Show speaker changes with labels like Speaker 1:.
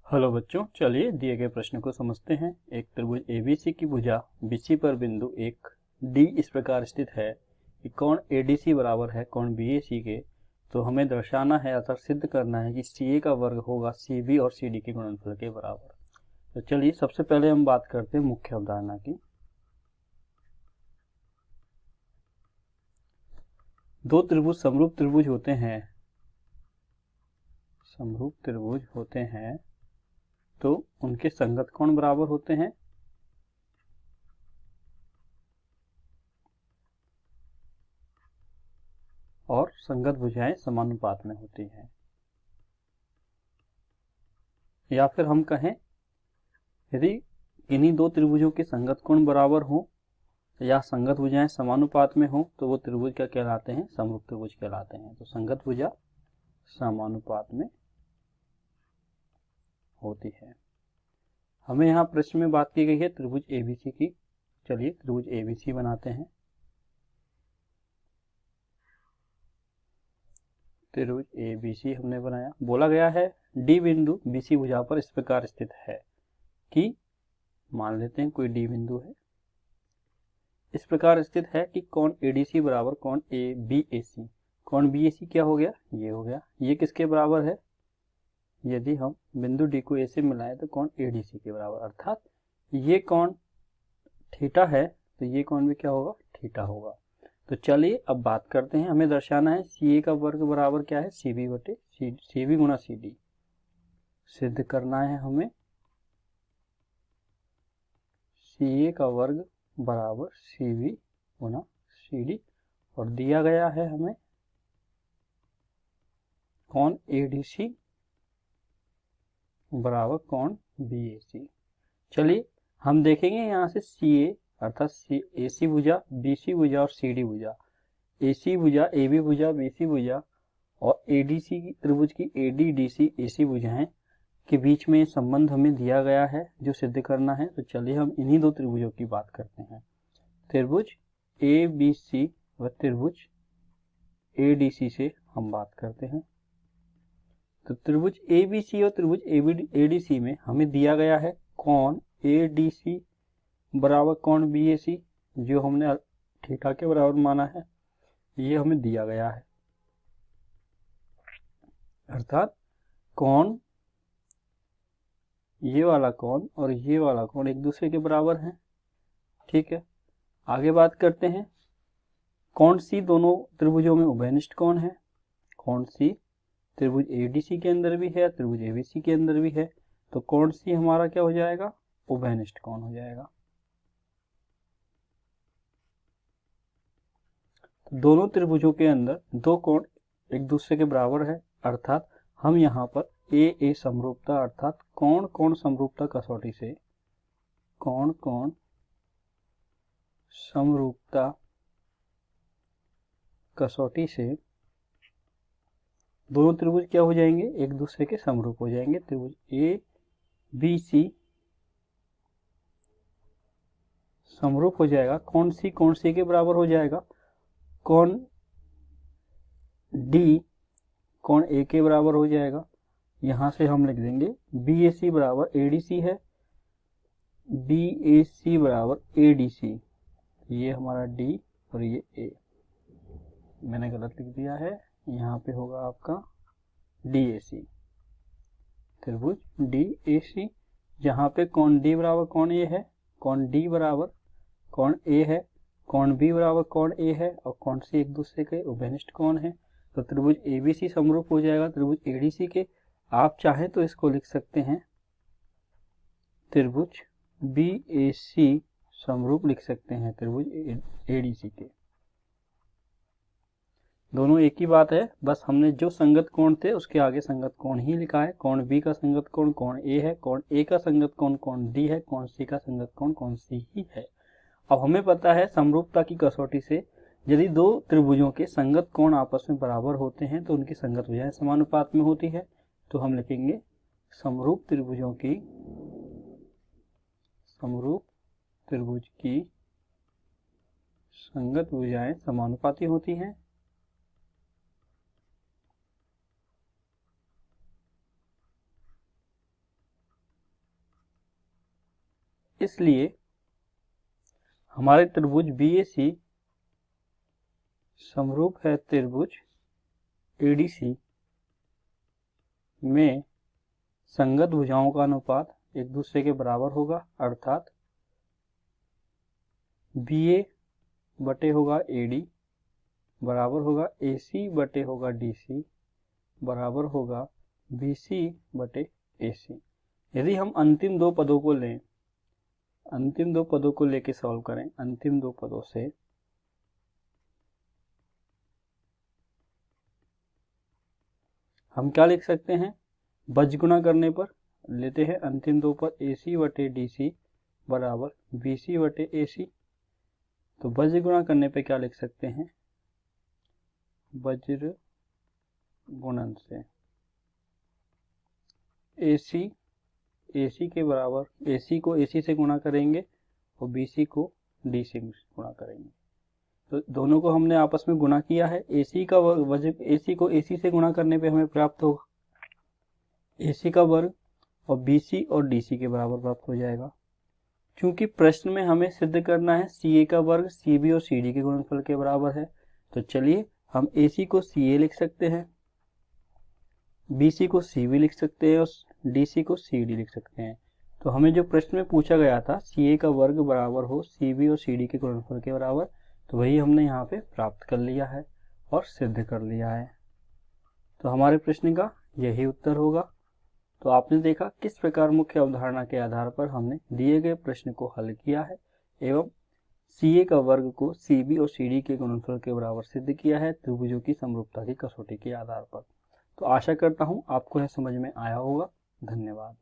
Speaker 1: Hello बच्चों, चलिए दिए गए प्रश्न को समझते हैं। एक त्रिभुज एबीसी की भुजा बीसी पर बिंदु एक डी इस प्रकार स्थित है कि कोण एडीसी बराबर है कोण बीएसी के। तो हमें दर्शाना है अर्थात सिद्ध करना है कि सीए का वर्ग होगा सीबी और सीडी के गुणनफल के बराबर। तो चलिए सबसे पहले हम बात करते हैं मुख्य अवधारणा की। दो त्रिभुज समरूप त्रिभुज होते हैं तो उनके संगत कोण बराबर होते हैं और संगत भुजाएं समानुपात में होती हैं। या फिर हम कहें यदि इन्हीं दो त्रिभुजों के संगत कोण बराबर हो या संगत भुजाएं समानुपात में हो तो वो त्रिभुज क्या कहलाते हैं? समरूप त्रिभुज कहलाते हैं। तो संगत भुजा समानुपात में होती है। हमें यहाँ प्रश्न में बात की गई है त्रिभुज एबीसी की। चलिए त्रिभुज एबीसी बनाते हैं। त्रिभुज एबीसी हमने बनाया। बोला गया है डी बिंदु बीसी भुजा पर इस प्रकार स्थित है कि, मान लेते हैं कोई डी बिंदु है, इस प्रकार स्थित है कि कोण एडीसी बराबर कोण ए बी ए सी। कोण बी ए सी क्या हो गया? ये हो गया। ये किसके बराबर है? यदि हम बिंदु डी को ए से मिलाएं तो कोण एडीसी के बराबर, अर्थात ये कोण थीटा है तो ये कोण भी क्या होगा? थीटा होगा। तो चलिए अब बात करते हैं। हमें दर्शाना है सी ए का वर्ग बराबर क्या है? सी बी बटे सी बी गुणा सी डी। सिद्ध करना है हमें सी ए का वर्ग बराबर सी बी गुणा सी डी, और दिया गया है हमें कोण एडीसी बराबर कोण बीएसी। चलिए हम देखेंगे यहाँ से सी ए अर्थात एसी भुजा, बीसी भुजा और सीडी भुजा, एसी भुजा, एबी भुजा, बीसी भुजा और एडीसी की त्रिभुज की एडी डीसी एसी भुजाएं के बीच में संबंध हमें दिया गया है जो सिद्ध करना है। तो चलिए हम इन्हीं दो त्रिभुजों की बात करते हैं, त्रिभुज ए बी सी व त्रिभुज ए डी सी से हम बात करते हैं। तो त्रिभुज ए बी सी और त्रिभुज ए डी सी में हमें दिया गया है कोण ए डी सी बराबर कोण बी ए सी, जो हमने थीटा के बराबर माना है, ये हमें दिया गया है। अर्थात कोण, ये वाला कोण और ये वाला कोण एक दूसरे के बराबर है। ठीक है, आगे बात करते हैं कोण सी दोनों त्रिभुजों में उभयनिष्ठ कोण है। कोण सी त्रिभुज एडीसी के अंदर भी है, त्रिभुज एबीसी के अंदर भी है। तो कोण सी हमारा क्या हो जाएगा? उभयनिष्ठ कोण हो जाएगा। तो दोनों त्रिभुजों के अंदर दो कोण एक दूसरे के बराबर है, अर्थात हम यहाँ पर ए समरूपता अर्थात कोण कोण समरूपता कसौटी से, कोण कोण समरूपता कसौटी से दोनों त्रिभुज क्या हो जाएंगे? एक दूसरे के समरूप हो जाएंगे। त्रिभुज ए बी सी समरूप हो जाएगा। कोण सी के बराबर हो जाएगा। कोण डी कोण ए के बराबर हो जाएगा। यहां से हम लिख देंगे बी ए सी बराबर ए डी सी है, बी ए सी बराबर ए डी सी। ये हमारा डी और ये ए, मैंने गलत लिख दिया है, यहाँ पे होगा आपका डी ए सी, त्रिभुज डी ए सी, जहाँ पे कोण डी बराबर कोण ए है, कोण डी बराबर कोण ए है, कोण बी बराबर कोण ए है और कोण सी एक दूसरे के उभयनिष्ठ कोण है। तो त्रिभुज एबीसी समरूप हो जाएगा त्रिभुज एडीसी के। आप चाहें तो इसको लिख सकते हैं त्रिभुज बी ए सी समरूप लिख सकते हैं त्रिभुज एडीसी के। दोनों एक ही बात है, बस हमने जो संगत कोण थे उसके आगे संगत कोण ही लिखा है। कोण बी का संगत कोण कोण ए है, कोण ए का संगत कोण कोण डी है, कोण सी का संगत कोण कोण सी ही है। अब हमें पता है समरूपता की कसौटी से यदि दो त्रिभुजों के संगत कोण आपस में बराबर होते हैं तो उनकी संगत भुजाएं समानुपात में होती है। तो हम लिखेंगे समरूप त्रिभुज की संगत भुजाएं समानुपाती होती हैं। इसलिए हमारे त्रिभुज BAC समरूप है त्रिभुज ADC में संगत भुजाओं का अनुपात एक दूसरे के बराबर होगा, अर्थात BA बटे होगा AD बराबर होगा AC बटे होगा DC बराबर होगा BC बटे AC। यदि हम अंतिम दो पदों को लें, अंतिम दो पदों को लेके सॉल्व करें, अंतिम दो पदों से हम क्या लिख सकते हैं, बजगुणा करने पर लेते हैं अंतिम दो पद AC बटे DC बराबर BC बटे AC। तो वज्र गुणा करने पे क्या लिख सकते हैं, वज्र गुणन से AC के बराबर, AC को AC से गुणा करेंगे और BC को D से गुणा करेंगे। तो दोनों को हमने आपस में गुणा किया है। AC का वज्र, AC को AC से गुणा करने पे हमें प्राप्त होगा AC का वर्ग और BC और DC के बराबर प्राप्त हो जाएगा। क्योंकि प्रश्न में हमें सिद्ध करना है CA का वर्ग CB और CD के गुणनफल के बराबर है, तो चलिए हम AC को CA लिख सकते हैं, BC को CB लिख सकते हैं और DC को CD लिख सकते हैं। तो हमें जो प्रश्न में पूछा गया था CA का वर्ग बराबर हो CB और CD के गुणनफल के बराबर, तो वही हमने यहाँ पे प्राप्त कर लिया है और सिद्ध कर लिया है। तो हमारे प्रश्न का यही उत्तर होगा। तो आपने देखा किस प्रकार मुख्य अवधारणा के आधार पर हमने दिए गए प्रश्न को हल किया है एवं CA का वर्ग को CB और CD के गुणनफल के बराबर सिद्ध किया है त्रिभुजों की समरूपता की कसौटी के आधार पर। तो आशा करता हूँ आपको यह समझ में आया होगा। धन्यवाद।